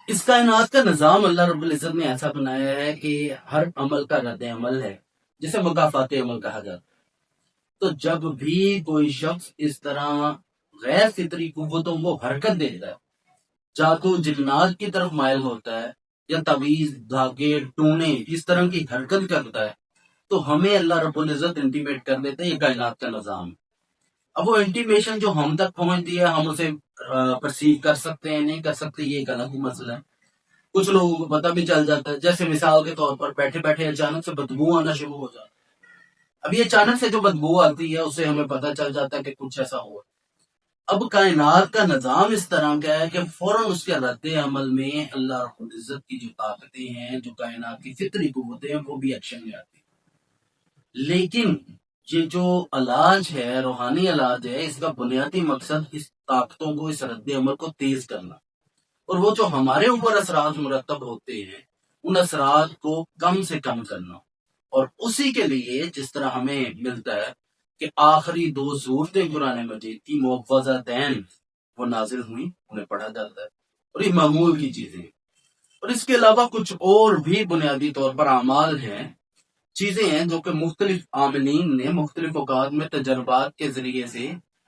اس کائنات کا نظام اللہ رب العزت نے ایسا بنایا ہے کہ ہر عمل کا رد عمل ہے، جسے مکافات عمل کہا جاتا ہے۔ تو جب بھی کوئی شخص اس طرح غیر فطری قوتوں کو حرکت دیتا ہے، جادو جنات کی طرف مائل ہوتا ہے، یا تعویذ دھاگے ٹونے اس طرح کی حرکت کرتا ہے، تو ہمیں اللہ رب العزت انٹیمیٹ کر دیتے ہیں یہ کائنات کا نظام۔ اب وہ انٹیمیشن جو ہم تک پہنچتی ہے، ہم اسے پرسیو کر سکتے ہیں نہیں کر سکتے، یہ ایک الگ مسئلہ ہے۔ کچھ لوگوں کو پتہ بھی چل جاتا ہے، جیسے مثال کے طور پر بیٹھے بیٹھے اچانک سے بدبو آنا شروع ہو جاتا ہے۔ اب یہ اچانک سے جو بدبو آتی ہے، اسے ہمیں پتہ چل جاتا ہے کہ کچھ ایسا ہوا۔ اب کائنات کا نظام اس طرح کا ہے کہ فوراً اس کے رد عمل میں اللہ رب العزت کی جو طاقتیں ہیں، جو کائنات کی فطری قوتیں ہیں، وہ بھی ایکشن میں آتی ہیں۔ لیکن یہ جو علاج ہے، روحانی علاج ہے، اس کا بنیادی مقصد اس طاقتوں کو، اس رد عمل کو تیز کرنا، اور وہ جو ہمارے اوپر اثرات مرتب ہوتے ہیں ان اثرات کو کم سے کم کرنا۔ اور اسی کے لیے جس طرح ہمیں ملتا ہے کہ آخری 2 صورتیں قرآن مجید کی معوذتین وہ نازل ہوئی، انہیں پڑھا جاتا ہے، اور یہ معمول کی چیزیں ہیں۔ اور اس کے علاوہ کچھ اور بھی بنیادی طور پر اعمال ہیں، چیزیں ہیں جو کہ مختلف عاملین نے مختلف اوقات میں تجربات کے ذریعے سے،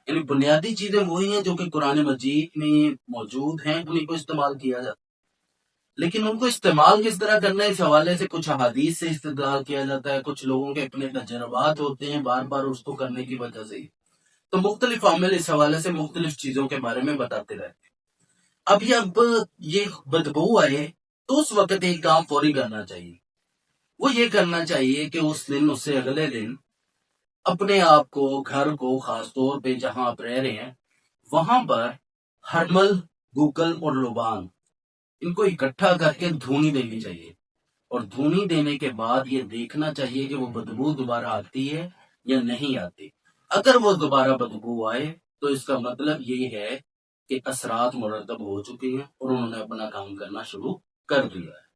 یعنی بنیادی چیزیں وہی ہیں جو کہ قرآن مجید میں موجود ہیں، انہیں کو استعمال کیا جاتا ہے۔ لیکن ان کو استعمال کس طرح کرنا ہے، اس حوالے سے کچھ احادیث سے استدلال کیا جاتا ہے، کچھ لوگوں کے اپنے تجربات ہوتے ہیں بار بار اس کو کرنے کی وجہ سے۔ تو مختلف عامل اس حوالے سے مختلف چیزوں کے بارے میں بتاتے رہتے ہیں۔ اب یہ بدبو آئے تو اس وقت ایک کام فوری کرنا چاہیے، وہ یہ کرنا چاہیے کہ اس دن، اس سے اگلے دن اپنے آپ کو، گھر کو، خاص طور پہ جہاں آپ رہ رہے ہیں وہاں پر ہرمل، گوگل اور لوبان ان کو اکٹھا کر کے دھونی دینی چاہیے، اور دھونی دینے کے بعد یہ دیکھنا چاہیے کہ وہ بدبو دوبارہ آتی ہے یا نہیں آتی۔ اگر وہ دوبارہ بدبو آئے تو اس کا مطلب یہ ہے کہ اثرات مرتب ہو چکے ہیں اور انہوں نے اپنا کام کرنا شروع کر دیا ہے۔